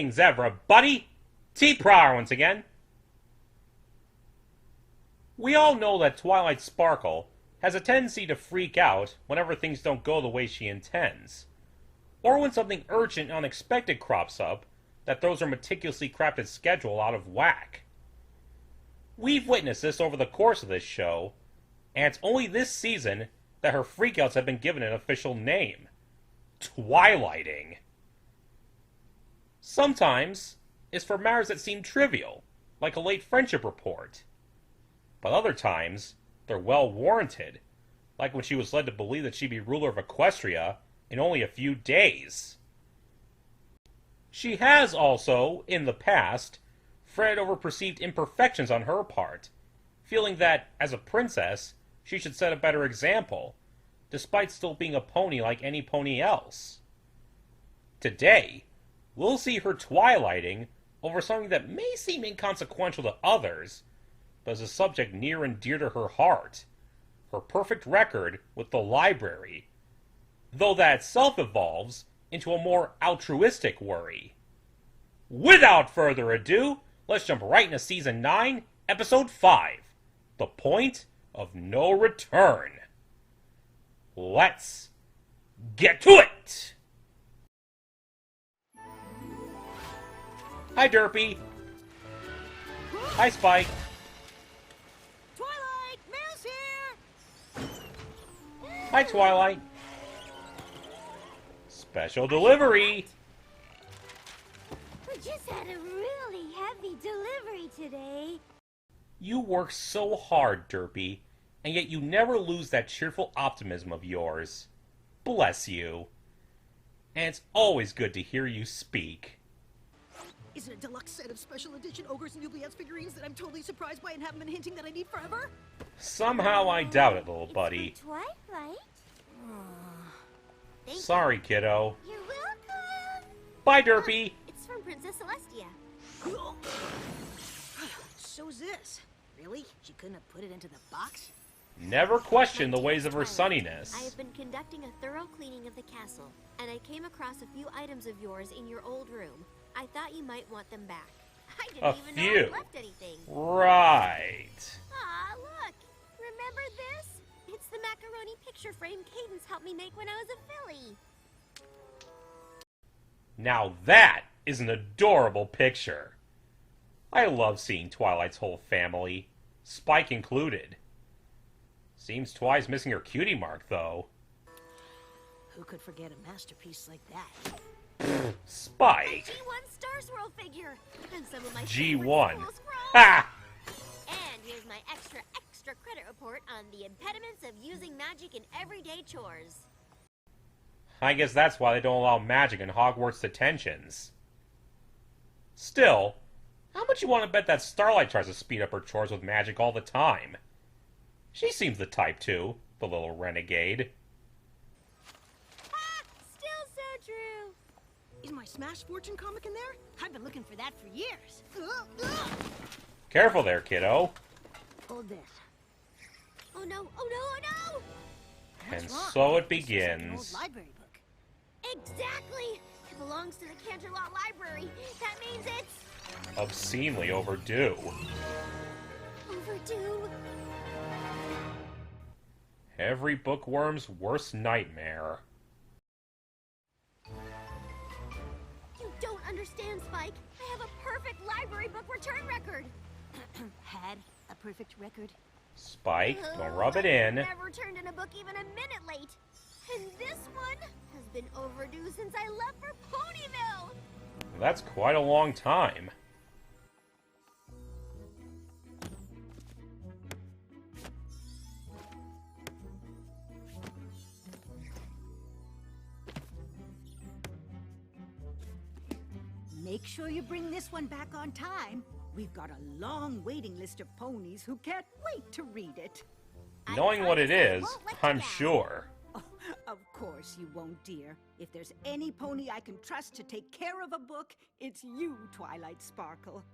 Greetings, everybody! T-Prower once again. We all know that Twilight Sparkle has a tendency to freak out whenever things don't go the way she intends, or when something urgent and unexpected crops up that throws her meticulously crafted schedule out of whack. We've witnessed this over the course of this show, and it's only this season that her freakouts have been given an official name: Twilighting. Sometimes it's for matters that seem trivial, like a late friendship report. But other times, they're well warranted, like when she was led to believe that she'd be ruler of Equestria in only a few days. She has also, in the past, fretted over perceived imperfections on her part, feeling that, as a princess, she should set a better example, despite still being a pony like any pony else. Today, we'll see her twilighting over something that may seem inconsequential to others, but is a subject near and dear to her heart: her perfect record with the library, though that itself evolves into a more altruistic worry. Without further ado, let's jump right into Season 9, Episode 5, The Point of No Return. Let's get to it! Hi, Derpy. Hi, Spike. Twilight, Mouse here. Hi, Twilight. Special delivery. We just had a really heavy delivery today. You work so hard, Derpy, and yet you never lose that cheerful optimism of yours. Bless you. And it's always good to hear you speak. Is it a deluxe set of special edition Ogres and Oubliettes figurines that I'm totally surprised by and haven't been hinting that I need forever? Somehow I doubt it, little buddy. It's from Twilight. Thank Sorry, kiddo. you. You're welcome. Bye, Derpy. It's from Princess Celestia. So's this. Really? She couldn't have put it into the box? Never question the ways of her I sunniness. have been conducting a thorough cleaning of the castle, and I came across a few items of yours in your old room. I thought you might want them back. I didn't A even know few. I left anything. Right. Aw, look! Remember this? It's the macaroni picture frame Cadence helped me make when I was a filly. Now that is an adorable picture. I love seeing Twilight's whole family, Spike included. Seems Twi's missing her cutie mark, though. Who could forget a masterpiece like that? Spike! G1 Star Swirl figure! And some of my G1. favorite school scrolls. Ha! And here's my extra credit report on the impediments of using magic in everyday chores. I guess that's why they don't allow magic in Hogwarts detentions. Still, how much you want to bet that Starlight tries to speed up her chores with magic all the time? She seems the type to, the little renegade. Ah! Still so true! Is my Smash Fortune comic in there? I've been looking for that for years. Careful there, kiddo. Hold this. Oh no, oh no, oh no! And What's wrong? so it This looks like an begins. old library book. Exactly! It belongs to the Canterlot Library. That means it's Obscenely overdue. overdue. Every bookworm's worst nightmare. You don't understand, Spike. I have a perfect library book return record. Had a perfect record. Spike, don't rub it in. Never turned in a book even a minute late. And this one has been overdue since I left for Ponyville. That's quite a long time. Make sure you bring this one back on time. We've got a long waiting list of ponies who can't wait to read it. Knowing what it is, I'm sure. Oh, of course you won't, dear. If there's any pony I can trust to take care of a book, it's you, Twilight Sparkle.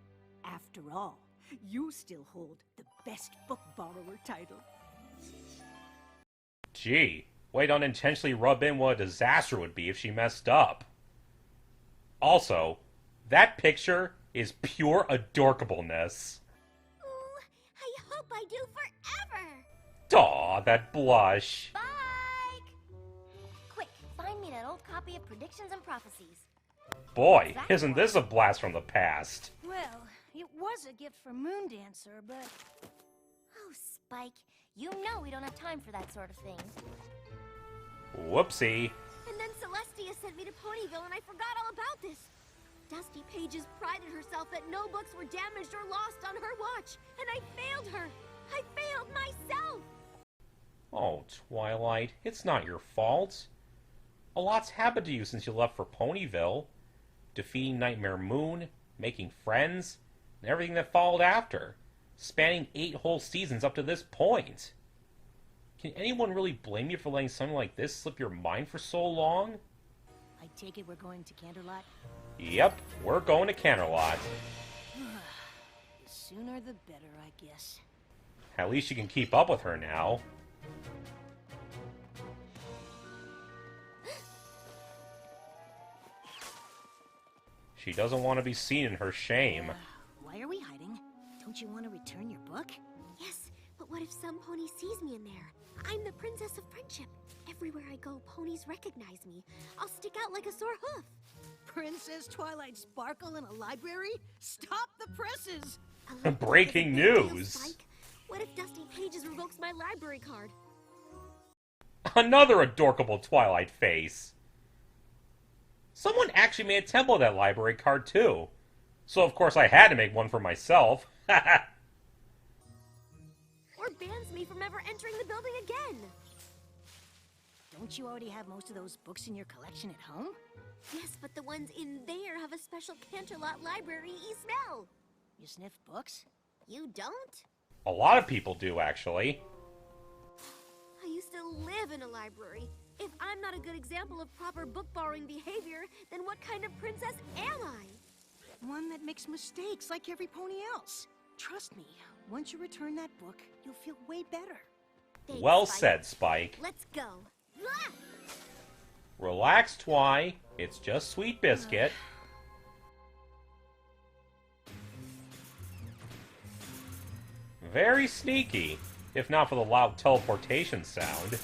After all, you still hold the best book borrower title. Gee, way to unintentionally rub in what a disaster would be if she messed up. Also, That picture is pure adorkableness. Ooh, I hope I do forever. Aw, that blush. Spike! Quick, find me that old copy of Predictions and Prophecies. Boy, isn't this a blast from the past. Well, it was a gift from Moondancer, but... Oh, Spike, you know we don't have time for that sort of thing. Whoopsie. And then Celestia sent me to Ponyville and I forgot all about this. Dusty Pages prided herself that no books were damaged or lost on her watch, and I failed her. I failed myself. Oh, Twilight, it's not your fault. A lot's happened to you since you left for Ponyville. Defeating Nightmare Moon, making friends, and everything that followed after. Spanning 8 whole seasons up to this point. Can anyone really blame you for letting something like this slip your mind for so long? I take it we're going to Canterlot? Yep, we're going to Canterlot. The sooner the better, I guess. At least you can keep up with her now. She doesn't want to be seen in her shame. Why are we hiding? Don't you want to return your book? Yes, but what if some pony sees me in there? I'm the Princess of Friendship. Everywhere I go, ponies recognize me. I'll stick out like a sore hoof. Princess Twilight Sparkle in a library? Stop the presses! Breaking Doesn't feel, news. Spike. What if Dusty Pages revokes my library card? Another adorkable Twilight face. Someone actually made a temple of that library card too. So of course I had to make one for myself. Or bans me from ever entering the building again. Don't you already have most of those books in your collection at home? Yes, but the ones in there have a special Canterlot library-y smell. You sniff books? You don't? A lot of people do, actually. I used to live in a library. If I'm not a good example of proper book-borrowing behavior, then what kind of princess am I? One that makes mistakes like every pony else. Trust me, once you return that book, you'll feel way better. Thanks, Well Spike. said, Spike. Let's go. Ah! Relax, Twi. It's just Sweet Biscuit. Very sneaky, if not for the loud teleportation sound.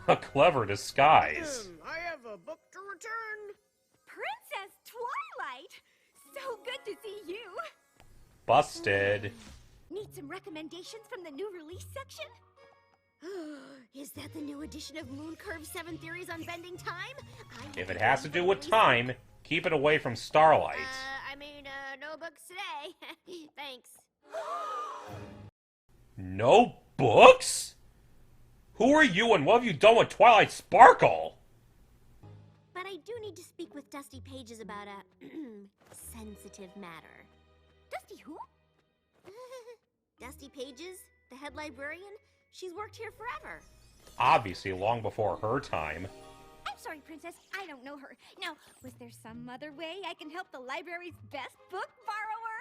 A clever disguise. I have a book to return. Princess Twilight! So good to see you! Busted. Need some recommendations from the new release section? Is that the new edition of Moon Curve 7 Theories on Bending Time? If it has to do with time, keep it away from Starlight. No books today. Thanks. No books? Who are you and what have you done with Twilight Sparkle? But I do need to speak with Dusty Pages about a sensitive matter. Dusty who? Dusty Pages, the head librarian, she's worked here forever. Obviously long before her time. I'm sorry, Princess, I don't know her. Now, was there some other way I can help the library's best book borrower?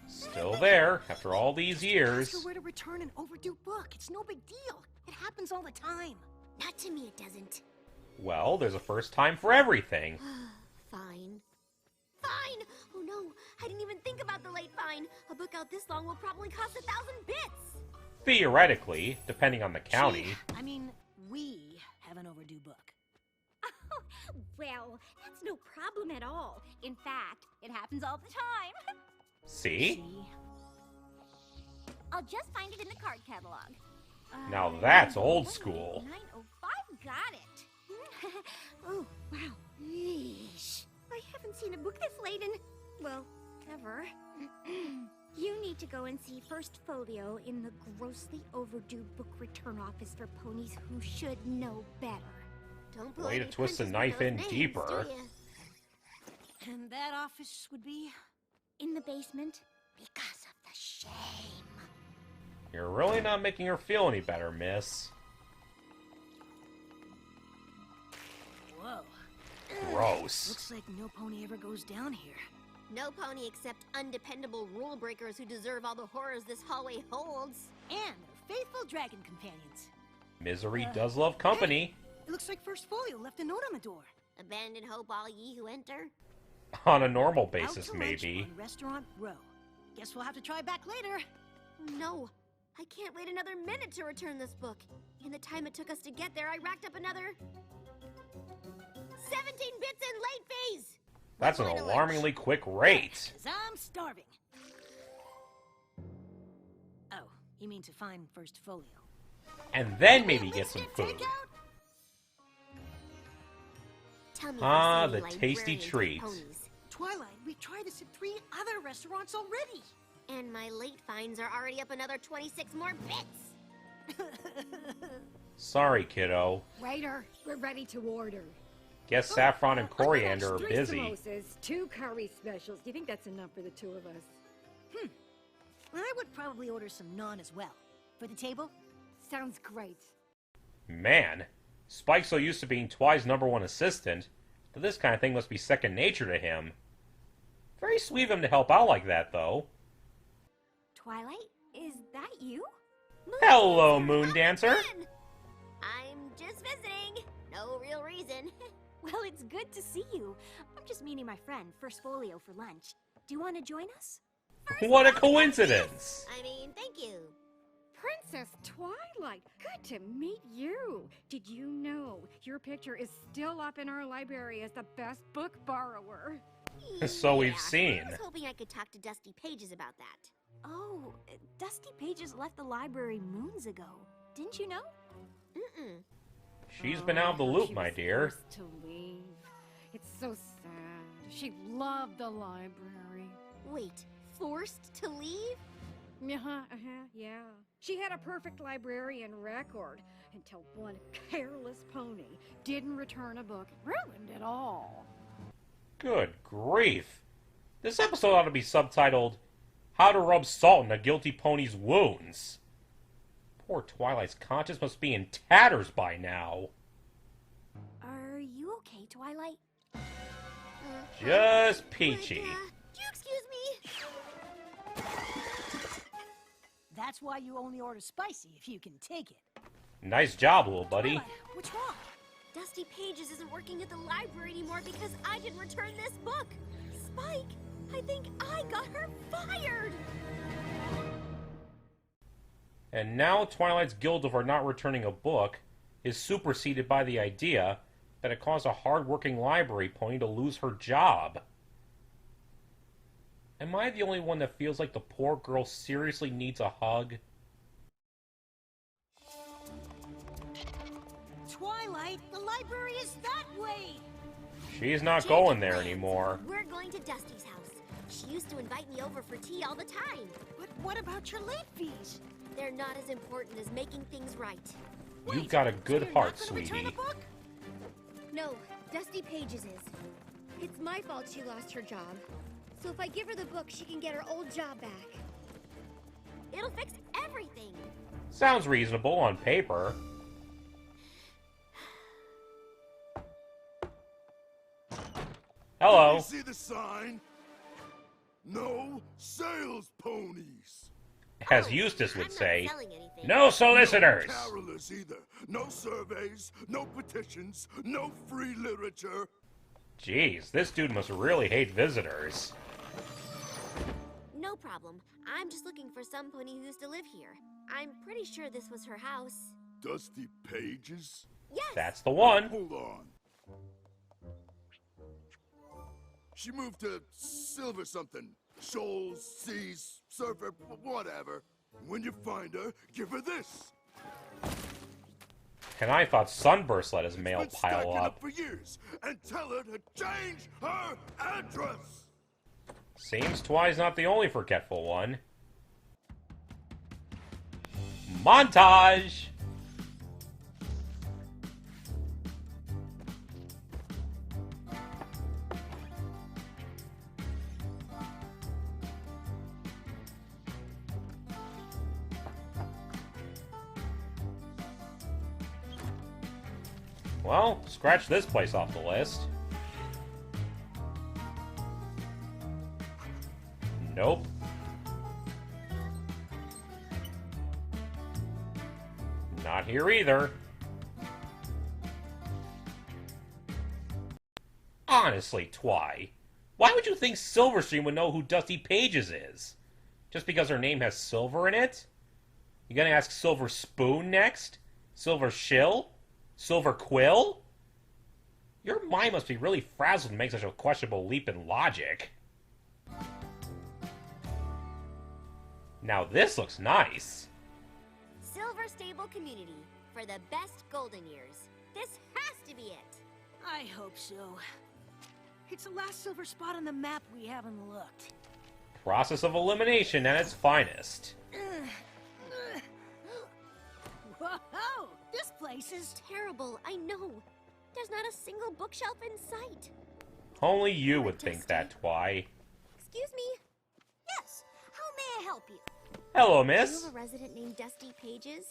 Still there, after all these Ask years. her where to return an overdue book. It's no big deal. It happens all the time. Not to me, it doesn't. Well, there's a first time for everything. Fine. Fine! Oh no, I didn't even think about the late fine. A book out this long will probably cost 1,000 bits. Theoretically, depending on the county. We have an overdue book. Oh, well, that's no problem at all. In fact, it happens all the time. See? I'll just find it in the card catalog. Now that's old school. 905 got it. Oh, wow. Yeesh. I haven't seen a book this late in, well, ever. You need to go and see First Folio in the grossly overdue book return office for ponies who should know better. Don't pull Way to any twist the punches with knife those in names, deeper. do ya? And that office would be? In the basement because of the shame. You're really not making her feel any better, miss. Whoa. Gross. Looks like no pony ever goes down here. No pony except undependable rule breakers who deserve all the horrors this hallway holds. And their faithful dragon companions. Misery does love company. It looks like First Folio left a note on the door. Abandon hope all ye who enter. On a normal Out basis, to lunch maybe. on Restaurant Row. Guess we'll have to try back later. No, I can't wait another minute to return this book. In the time it took us to get there, I racked up another 17 bits in late fees. That's an Going to lunch. alarmingly quick rate. 'Cause I'm starving. Oh, you mean to find First Folio? And then maybe get some food. Takeout? Tell me Ah, if the there's any tasty librarians with treat. ponies. Twilight, we've tried this at 3 other restaurants already. And my late finds are already up another 26 more bits. Sorry, kiddo. Waiter, we're ready to order. Guess saffron and coriander are 3 busy. samosas, 2 curry specials. Do you think that's enough for the 2 of us? I would probably order some naan as well. For the table? Sounds great. Man, Spike's so used to being Twi's #1 assistant that this kind of thing must be second nature to him. Very sweet of him to help out like that, though. Twilight, is that you? Hello, Moon Dancer. Fun. I'm just visiting. No real reason. Well, it's good to see you. I'm just meeting my friend, First Folio, for lunch. Do you want to join us? What a coincidence! I mean, thank you. Princess Twilight, good to meet you. Did you know your picture is still up in our library as the best book borrower? So we've Yeah, seen. I was hoping I could talk to Dusty Pages about that. Oh, Dusty Pages left the library moons ago. Didn't you know? Mm-mm. She's been out of the loop, She my was dear. forced to leave. It's so sad. She loved the library. Wait, forced to leave? Yeah. She had a perfect librarian record until one careless pony didn't return a book. Ruined it all. Good grief. This episode ought to be subtitled, How to Rub Salt in a Guilty Pony's Wounds. Poor Twilight's conscience must be in tatters by now. Are you okay, Twilight? Just peachy. Do you excuse me? That's why you only order spicy if you can take it. Nice job, little buddy. Twilight, what's wrong? Dusty Pages isn't working at the library anymore because I didn't return this book. Spike, I think I got her fired. And now Twilight's guilt of her not returning a book is superseded by the idea that it caused a hard-working library pony to lose her job. Am I the only one that feels like the poor girl seriously needs a hug? Twilight, the library is that way! She's not Change going of there plans. anymore. We're going to Dusty's house. She used to invite me over for tea all the time. But what about your late fees? They're not as important as making things right. You've got a good So you're heart, not gonna return sweetie. the book? No, Dusty Pages is. It's my fault she lost her job. So if I give her the book, she can get her old job back. It'll fix everything. Sounds reasonable on paper. Hello. You see the sign? No sales ponies. As Eustace would I'm say, not selling anything. no solicitors. No carolers either. No surveys, no petitions, no free literature. Jeez, this dude must really hate visitors. No problem. I'm just looking for some pony who used to live here. I'm pretty sure this was her house. Dusty Pages? Yes! That's the one. Hold on. She moved to Silver something. Shoals, Seas, Surfer, whatever. When you find her, give her this. And I thought Sunburst let his mail Been pile stacking up. for years. And tell her to change her address. Seems Twi's not the only forgetful one. Montage! Well, scratch this place off the list. Nope. Not here either. Honestly, Twy, why would you think Silverstream would know who Dusty Pages is? Just because her name has silver in it? You gonna ask Silver Spoon next? Silver Shill? Silver Quill? Your mind must be really frazzled to make such a questionable leap in logic. Now this looks nice. Silver Stable Community for the best golden years. This has to be it. I hope so. It's the last silver spot on the map we haven't looked. Process of elimination at its finest. Whoa! This place is... Terrible, I know. There's not a single bookshelf in sight. Only you would think that, Twy. Excuse me? Yes! How may I help you? Hello, Do you miss. have a resident named Dusty Pages?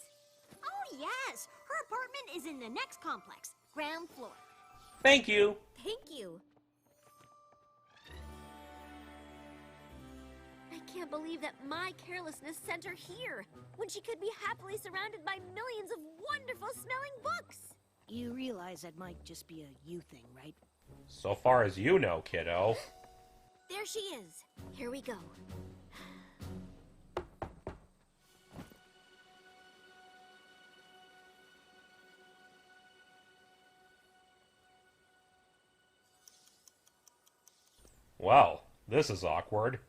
Oh, yes! Her apartment is in the next complex, ground floor. Thank you. Thank you. I can't believe that my carelessness sent her here, when she could be happily surrounded by millions of wonderful smelling books. You realize that might just be a you thing, right? So far as you know, kiddo. There she is. Here we go. Well, this is awkward.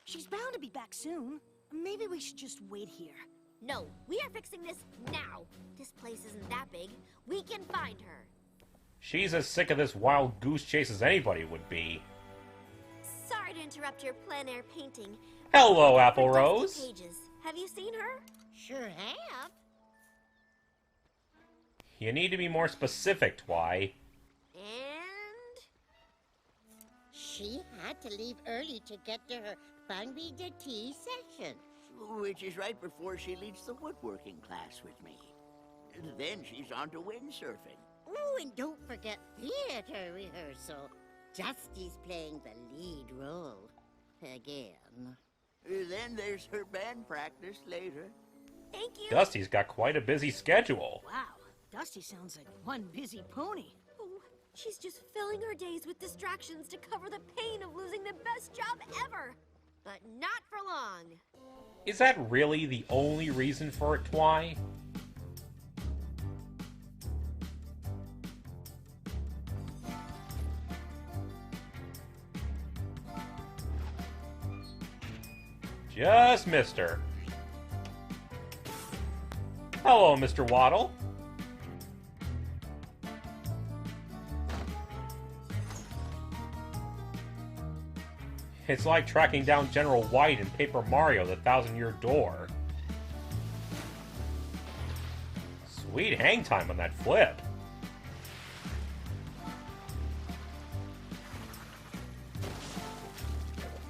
She's bound to be back soon. Maybe we should just wait here. No, we are fixing this now. This place isn't that big. We can find her. She's as sick of this wild goose chase as anybody would be. Sorry to interrupt your plein air painting. Hello, Apple For Dusty Rose. Pages. Have you seen her? Sure have. You need to be more specific, Twy. And... She had to leave early to get to her Bangby de Tea session. Which is right before she leads the woodworking class with me. Then she's on to windsurfing. Oh, and don't forget theater rehearsal. Dusty's playing the lead role. Again. Then there's her band practice later. Thank you. Dusty's got quite a busy schedule. Wow, Dusty sounds like one busy pony. Oh, she's just filling her days with distractions to cover the pain of losing the best job ever. But not for long. Is that really the only reason for it, Twy? Just missed her. Hello, Mr. Waddle. It's like tracking down General White in Paper Mario: The Thousand-Year Door. Sweet hang time on that flip.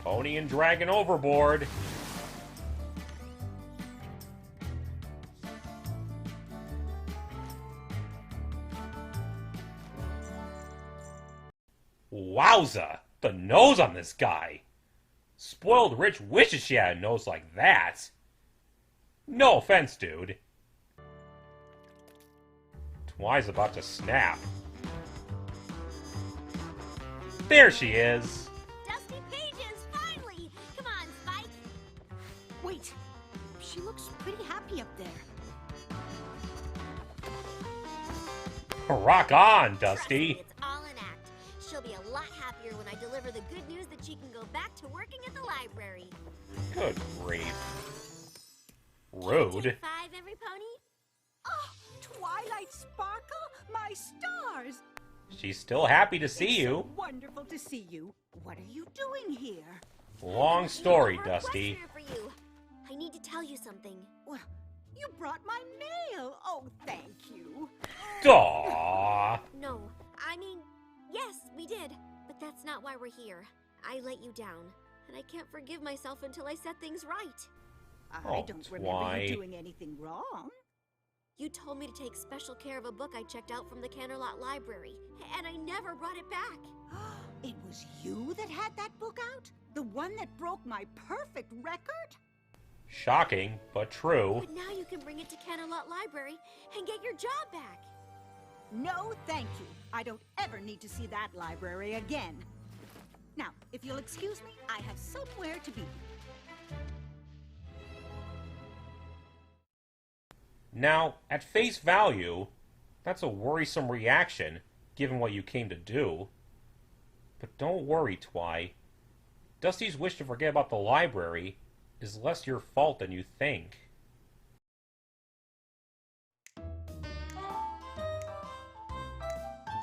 Pony and dragon overboard. Wowza! The nose on this guy! Spoiled rich wishes she had a nose like that. No offense, dude. Twy's about to snap. There she is! Dusty Pages, finally! Come on, Spike! Wait, she looks pretty happy up there. Rock on, Trust me, Dusty! it's all an act. She'll be a lot happier when I deliver the good news that she can go back to working at the library. Good grief. Rude. 5, every pony? Oh, Twilight Sparkle, my stars! She's still happy to see It's you. so wonderful to see you. What are you doing here? Long story, Over a Dusty. question for you. I need to tell you something. Well, you brought my mail. Oh, thank you. Aww. No, I mean, yes, we did. But that's not why we're here. I let you down. And I can't forgive myself until I set things right. I Oh, don't remember Twy. you doing anything wrong. You told me to take special care of a book I checked out from the Canterlot Library. And I never brought it back. It was you that had that book out? The one that broke my perfect record? Shocking, but true. But now you can bring it to Canterlot Library and get your job back. No, thank you. I don't ever need to see that library again. Now, if you'll excuse me, I have somewhere to be. Now, at face value, that's a worrisome reaction, given what you came to do. But don't worry, Twi. Dusty's wish to forget about the library is less your fault than you think.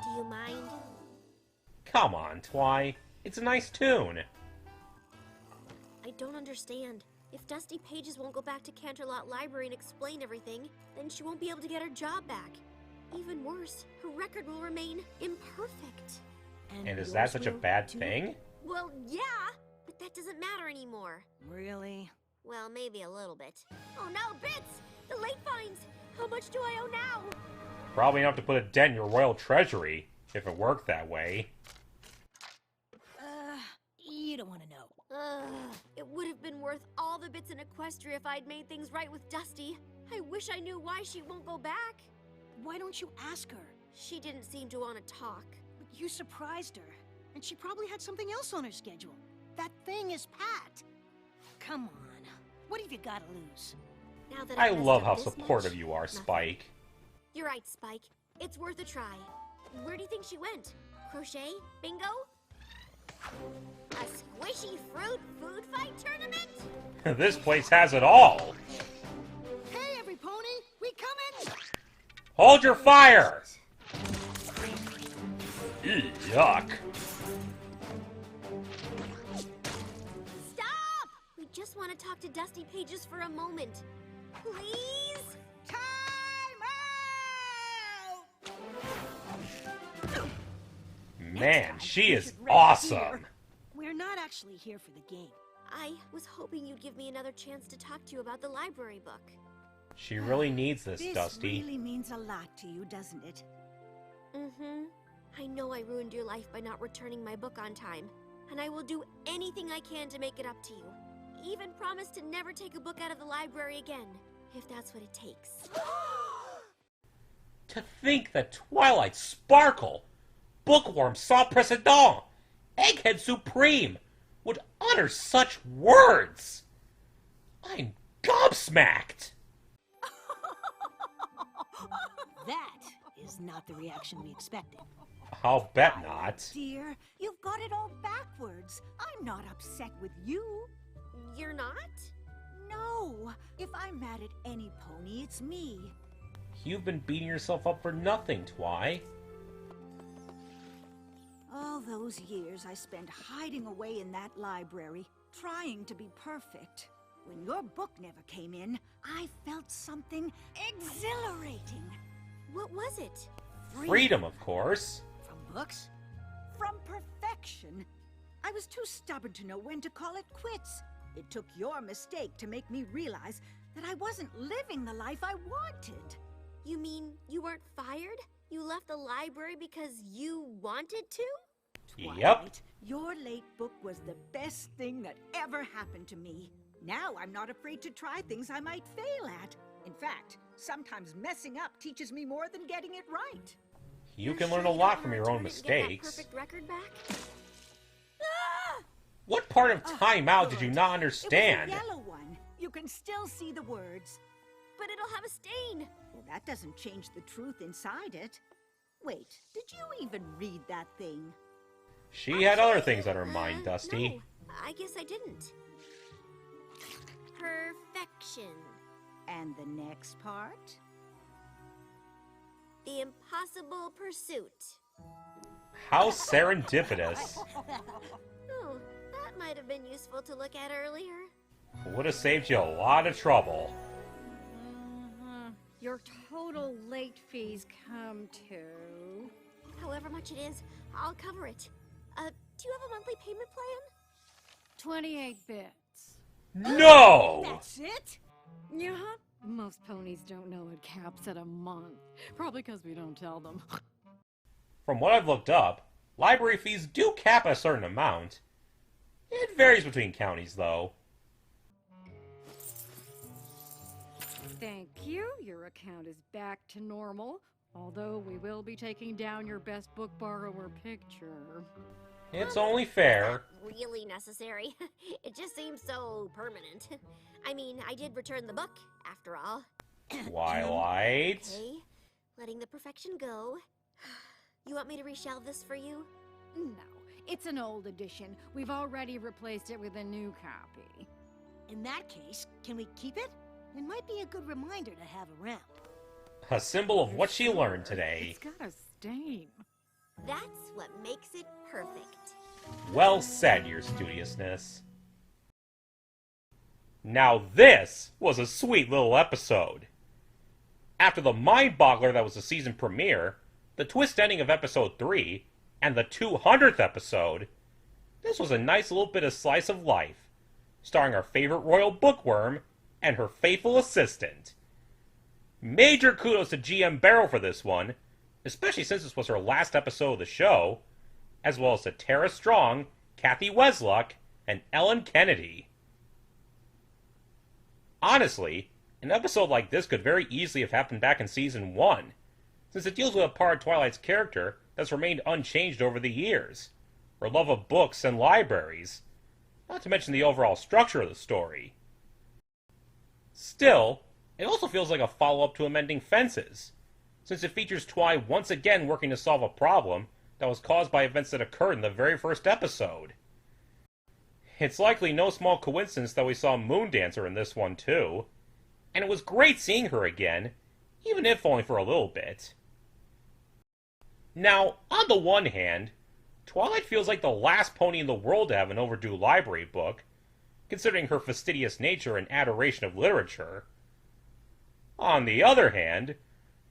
Do you mind? Come on, Twi. It's a nice tune. I don't understand. If Dusty Pages won't go back to Canterlot Library and explain everything, then she won't be able to get her job back. Even worse, her record will remain imperfect. And is that such a bad thing? Well, yeah, but that doesn't matter anymore. Really? Well, maybe a little bit. Oh no, Bits! The late fines! How much do I owe now? Probably enough to put a dent in your royal treasury, if it worked that way. You don't want to know. It would have been worth all the bits in Equestria if I'd made things right with Dusty. I wish I knew why she won't go back. Why don't you ask her? She didn't seem to want to talk. But you surprised her, and she probably had something else on her schedule. That thing is Pat. Come on. What have you got to lose? Now that I I've messed love up how this supportive much, you are, nothing. Spike. You're right, Spike. It's worth a try. Where do you think she went? Crochet? Bingo? A squishy fruit food fight tournament? This place has it all. Hey, every pony! We coming! Hold your fire! Ew, yuck. Stop! We just want to talk to Dusty Pages for a moment. Please? Time out! Man, she is Should rest awesome. here. We're not actually here for the game. I was hoping you'd give me another chance to talk to you about the library book. She really needs this, This Dusty. really means a lot to you, doesn't it? Mm-hmm. I know I ruined your life by not returning my book on time, and I will do anything I can to make it up to you. Even promise to never take a book out of the library again, if that's what it takes. To think that Twilight, Sparkle, Bookworm, Sans Precedent, Egghead Supreme would utter such words! I'm gobsmacked! That is not the reaction we expected. I'll bet not. Dear, you've got it all backwards. I'm not upset with you. You're not? No. If I'm mad at any pony, it's me. You've been beating yourself up for nothing, Twi. All those years I spent hiding away in that library, trying to be perfect. When your book never came in, I felt something exhilarating. What was it? Freedom, of course. From books? From perfection. I was too stubborn to know when to call it quits. It took your mistake to make me realize that I wasn't living the life I wanted. You mean you weren't fired? You left the library because you wanted to? Yep. Twilight, your late book was the best thing that ever happened to me. Now I'm not afraid to try things I might fail at. In fact, sometimes messing up teaches me more than getting it right. You You're can sure learn a you lot don't from wanna your own return it and get that mistakes. perfect record back? What part of Time Out did you Good. not It understand? was a yellow one. You can still see the words. But it'll have a stain. Well, that doesn't change the truth inside it. Wait, did you even read that thing? She had other things on her mind, Dusty. No, I guess I didn't. Perfection. And the next part? The impossible pursuit. How serendipitous. Oh, that might have been useful to look at earlier. Would have saved you a lot of trouble. Your total late fees come to... However much it is, I'll cover it. Do you have a monthly payment plan? 28 bits. No! That's it? Yeah, most ponies don't know it caps at a month. Probably because we don't tell them. From what I've looked up, library fees do cap a certain amount. It varies between counties, though. Thank you. Your account is back to normal. Although we will be taking down your best book borrower picture. It's only fair. Not really necessary. It just seems so permanent. I mean, I did return the book, after all. Twilight. Okay, letting the perfection go. You want me to reshelve this for you? No, it's an old edition. We've already replaced it with a new copy. In that case, can we keep it? It might be a good reminder to have around. A symbol of what she learned today. It's got a stain. That's what makes it perfect. Well said, your studiousness. Now this was a sweet little episode. After the mind-boggler that was the season premiere, the twist ending of episode 3, and the 200th episode, this was a nice little bit of slice of life, starring our favorite royal bookworm and her faithful assistant. Major kudos to GM Barrow for this one, especially since this was her last episode of the show, as well as to Tara Strong, Kathy Wesluck, and Ellen Kennedy. Honestly, an episode like this could very easily have happened back in Season 1, since it deals with a part of Twilight's character that's remained unchanged over the years, her love of books and libraries, not to mention the overall structure of the story. Still, it also feels like a follow-up to Amending Fences, since it features Twi once again working to solve a problem that was caused by events that occurred in the very first episode. It's likely no small coincidence that we saw Moondancer in this one too, and it was great seeing her again, even if only for a little bit. Now, on the one hand, Twilight feels like the last pony in the world to have an overdue library book, considering her fastidious nature and adoration of literature. On the other hand,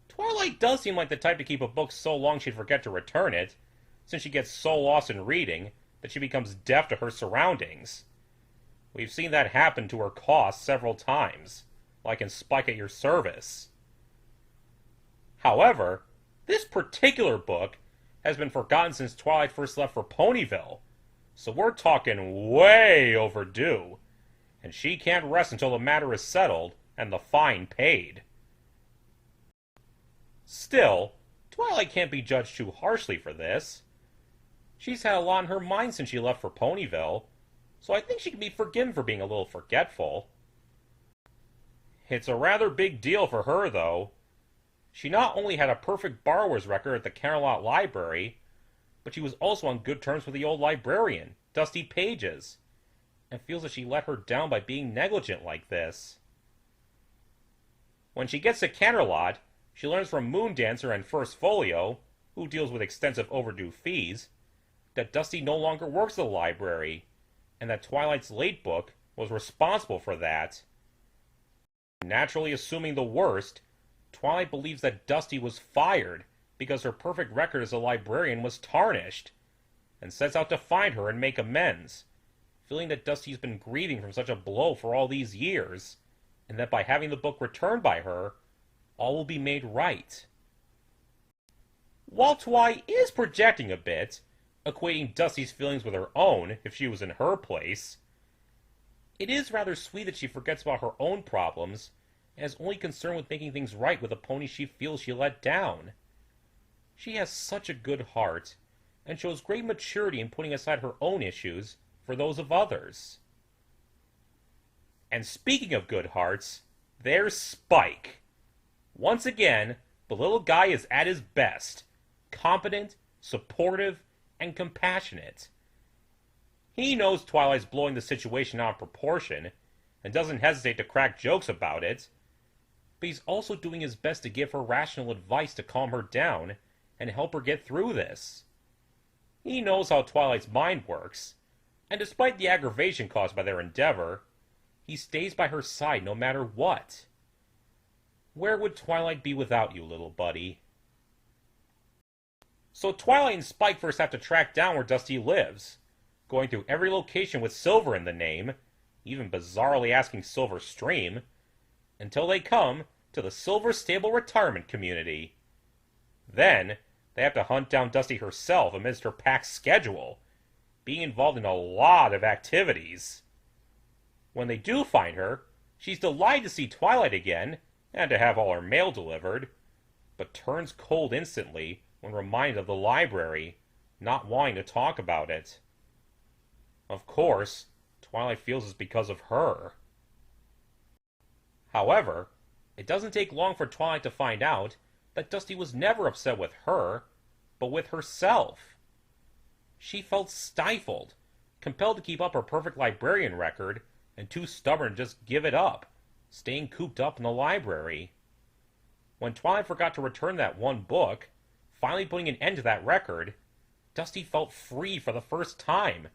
Twilight does seem like the type to keep a book so long she'd forget to return it, since she gets so lost in reading that she becomes deaf to her surroundings. We've seen that happen to her cost several times, like in Spike at Your Service. However, this particular book has been forgotten since Twilight first left for Ponyville, so we're talking way overdue, and she can't rest until the matter is settled and the fine paid. Still, Twilight can't be judged too harshly for this. She's had a lot on her mind since she left for Ponyville, so I think she can be forgiven for being a little forgetful. It's a rather big deal for her, though. She not only had a perfect borrower's record at the Camelot Library, but she was also on good terms with the old librarian, Dusty Pages, and feels that she let her down by being negligent like this. When she gets to Camelot, she learns from Moondancer and First Folio, who deals with extensive overdue fees, that Dusty no longer works at the library, and that Twilight's late book was responsible for that. Naturally assuming the worst, Twilight believes that Dusty was fired because her perfect record as a librarian was tarnished, and sets out to find her and make amends, feeling that Dusty's been grieving from such a blow for all these years, and that by having the book returned by her, all will be made right. While Twi is projecting a bit, equating Dusty's feelings with her own if she was in her place, it is rather sweet that she forgets about her own problems and is only concerned with making things right with a pony she feels she let down. She has such a good heart, and shows great maturity in putting aside her own issues for those of others. And speaking of good hearts, there's Spike. Once again, the little guy is at his best, competent, supportive, and compassionate. He knows Twilight's blowing the situation out of proportion, and doesn't hesitate to crack jokes about it, but he's also doing his best to give her rational advice to calm her down and help her get through this. He knows how Twilight's mind works, and despite the aggravation caused by their endeavor, he stays by her side no matter what. Where would Twilight be without you, little buddy? So Twilight and Spike first have to track down where Dusty lives, going through every location with Silver in the name, even bizarrely asking Silver Stream, until they come to the Silver Stable Retirement Community. Then, they have to hunt down Dusty herself amidst her packed schedule, being involved in a lot of activities. When they do find her, she's delighted to see Twilight again, and to have all her mail delivered, but turns cold instantly when reminded of the library, not wanting to talk about it. Of course, Twilight feels it's because of her. However, it doesn't take long for Twilight to find out that Dusty was never upset with her, but with herself. She felt stifled, compelled to keep up her perfect librarian record, and too stubborn to just give it up, staying cooped up in the library. When Twilight forgot to return that one book, finally putting an end to that record, Dusty felt free for the first time,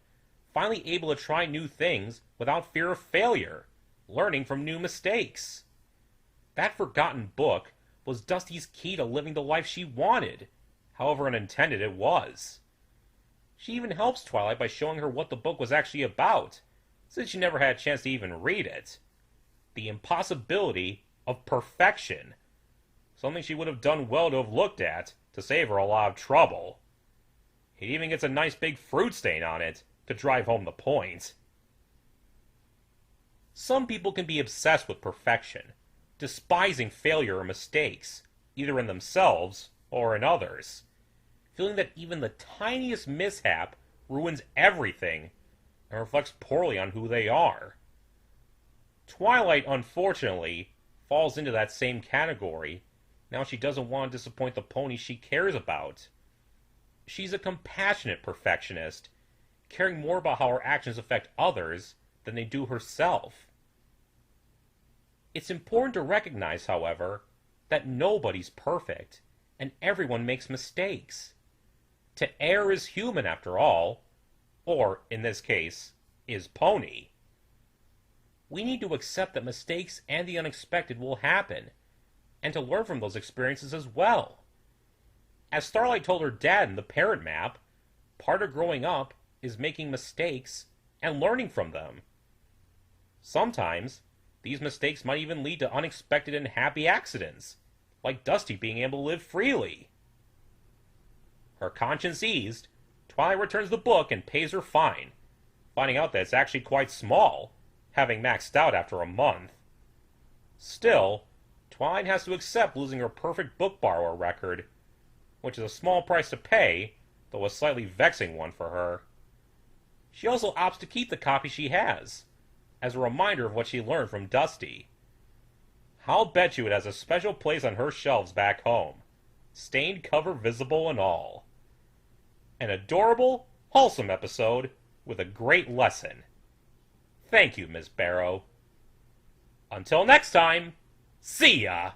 finally able to try new things without fear of failure, learning from new mistakes. That forgotten book was Dusty's key to living the life she wanted, however unintended it was. She even helps Twilight by showing her what the book was actually about, since she never had a chance to even read it. The impossibility of perfection. Something she would have done well to have looked at to save her a lot of trouble. It even gets a nice big fruit stain on it to drive home the point. Some people can be obsessed with perfection, despising failure or mistakes, either in themselves or in others, feeling that even the tiniest mishap ruins everything and reflects poorly on who they are. Twilight, unfortunately, falls into that same category. Now she doesn't want to disappoint the pony she cares about. She's a compassionate perfectionist, caring more about how her actions affect others than they do herself. It's important to recognize, however, that nobody's perfect, and everyone makes mistakes. To err is human, after all, or, in this case, is Pony. We need to accept that mistakes and the unexpected will happen, and to learn from those experiences as well. As Starlight told her dad in the parent map, part of growing up is making mistakes and learning from them. Sometimes, these mistakes might even lead to unexpected and happy accidents, like Dusty being able to live freely. Her conscience eased, Twilight returns the book and pays her fine, finding out that it's actually quite small, having maxed out after a month. Still, Twilight has to accept losing her perfect book borrower record, which is a small price to pay, though a slightly vexing one for her. She also opts to keep the copy she has, as a reminder of what she learned from Dusty. I'll bet you it has a special place on her shelves back home, stained cover visible and all. An adorable, wholesome episode with a great lesson. Thank you, Miss Barrow. Until next time, see ya!